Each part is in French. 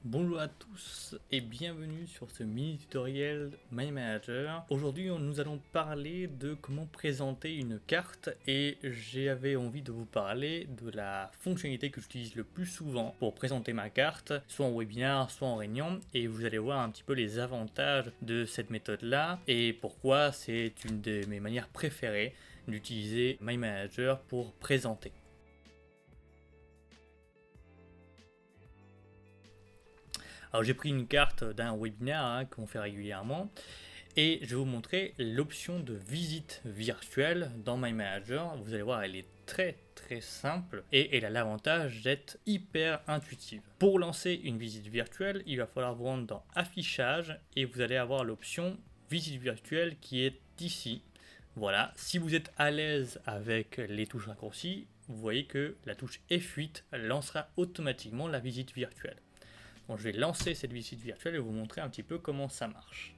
Bonjour à tous et bienvenue sur ce mini tutoriel My Manager. Aujourd'hui nous allons parler de comment présenter une carte et j'avais envie de vous parler de la fonctionnalité que j'utilise le plus souvent pour présenter ma carte, soit en webinaire, soit en réunion, et vous allez voir un petit peu les avantages de cette méthode là et pourquoi c'est une de mes manières préférées d'utiliser My Manager pour présenter. Alors j'ai pris une carte d'un webinaire qu'on fait régulièrement et je vais vous montrer l'option de visite virtuelle dans My Manager. Vous allez voir, elle est très simple et elle a l'avantage d'être hyper intuitive. Pour lancer une visite virtuelle, il va falloir vous rendre dans Affichage et vous allez avoir l'option visite virtuelle qui est ici. Voilà, si vous êtes à l'aise avec les touches raccourcies, vous voyez que la touche F8 lancera automatiquement la visite virtuelle. Donc, je vais lancer cette visite virtuelle et vous montrer un petit peu comment ça marche.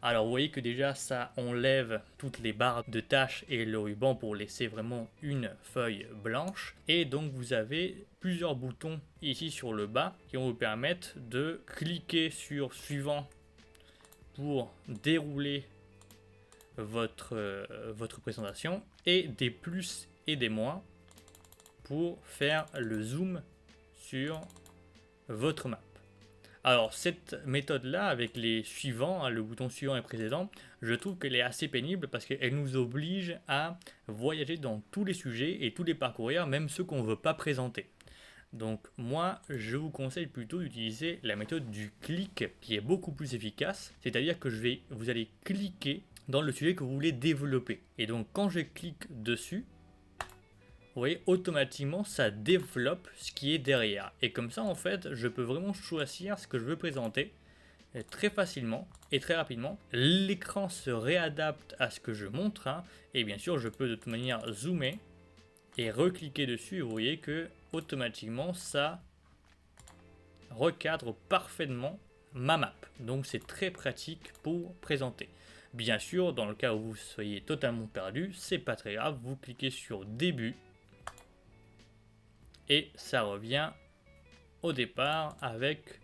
Alors vous voyez que déjà ça enlève toutes les barres de tâches et le ruban pour laisser vraiment une feuille blanche. Et donc vous avez plusieurs boutons ici sur le bas qui vont vous permettre de cliquer sur suivant pour dérouler votre présentation et des plus et des moins pour faire le zoom sur votre map. Alors cette méthode là avec les suivants, le bouton suivant et précédent, je trouve qu'elle est assez pénible parce qu'elle nous oblige à voyager dans tous les sujets et tous les parcourir, même ceux qu'on ne veut pas présenter. Donc moi je vous conseille plutôt d'utiliser la méthode du clic qui est beaucoup plus efficace, c'est-à-dire que vous allez cliquer dans le sujet que vous voulez développer. Et donc quand je clique dessus, vous voyez, automatiquement ça développe ce qui est derrière. Et comme ça en fait je peux vraiment choisir ce que je veux présenter très facilement et très rapidement. L'écran se réadapte à ce que je montre et bien sûr je peux de toute manière zoomer et recliquer dessus et vous voyez que automatiquement ça recadre parfaitement ma map. Donc c'est très pratique pour présenter. Bien sûr, dans le cas où vous soyez totalement perdu, c'est pas très grave, vous cliquez sur début et ça revient au départ avec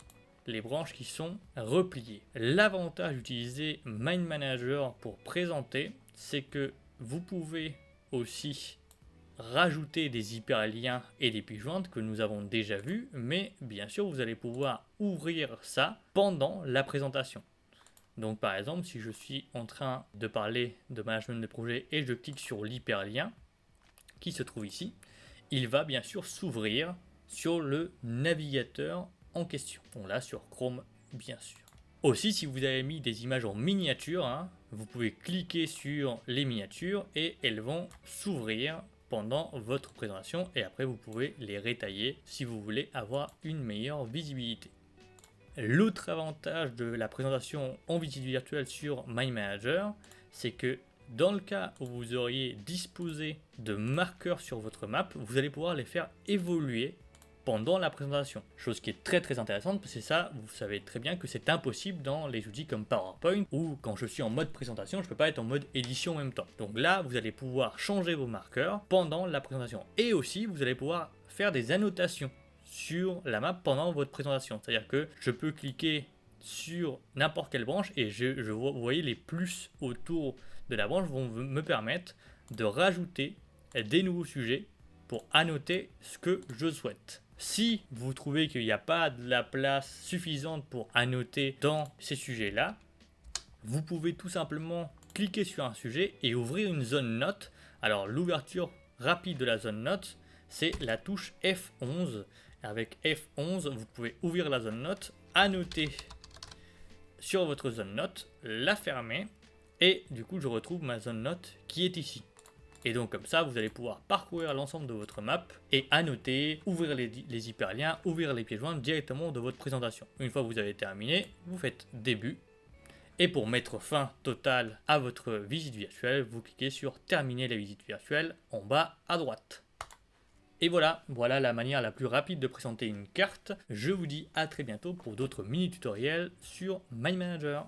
les branches qui sont repliées. L'avantage d'utiliser My Manager pour présenter, c'est que vous pouvez aussi rajouter des hyperliens et des pieds jointes que nous avons déjà vus, mais bien sûr vous allez pouvoir ouvrir ça pendant la présentation. Donc par exemple, si je suis en train de parler de management de projet et je clique sur l'hyperlien qui se trouve ici, il va bien sûr s'ouvrir sur le navigateur en question. Donc là sur Chrome bien sûr. Aussi, si vous avez mis des images en miniature, vous pouvez cliquer sur les miniatures et elles vont s'ouvrir pendant votre présentation et après vous pouvez les rétailler si vous voulez avoir une meilleure visibilité. L'autre avantage de la présentation en visite virtuelle sur My Manager, c'est que dans le cas où vous auriez disposé de marqueurs sur votre map, vous allez pouvoir les faire évoluer pendant la présentation. Chose qui est très intéressante parce que ça, vous savez très bien que c'est impossible dans les outils comme PowerPoint ou quand je suis en mode présentation, je ne peux pas être en mode édition en même temps. Donc là, vous allez pouvoir changer vos marqueurs pendant la présentation. Et aussi, vous allez pouvoir faire des annotations sur la map pendant votre présentation. C'est-à-dire que je peux cliquer sur n'importe quelle branche et vous voyez les plus autour de la branche vont me permettre de rajouter des nouveaux sujets pour annoter ce que je souhaite. Si vous trouvez qu'il n'y a pas de la place suffisante pour annoter dans ces sujets-là, vous pouvez tout simplement cliquer sur un sujet et ouvrir une zone note. Alors l'ouverture rapide de la zone note, c'est la touche F11. Avec F11, vous pouvez ouvrir la zone note, annoter sur votre zone note, la fermer et du coup je retrouve ma zone note qui est ici. Et donc comme ça, vous allez pouvoir parcourir l'ensemble de votre map et annoter, ouvrir les hyperliens, ouvrir les pieds joints directement de votre présentation. Une fois que vous avez terminé, vous faites début. Et pour mettre fin totale à votre visite virtuelle, vous cliquez sur terminer la visite virtuelle en bas à droite. Et voilà la manière la plus rapide de présenter une carte. Je vous dis à très bientôt pour d'autres mini tutoriels sur My Manager.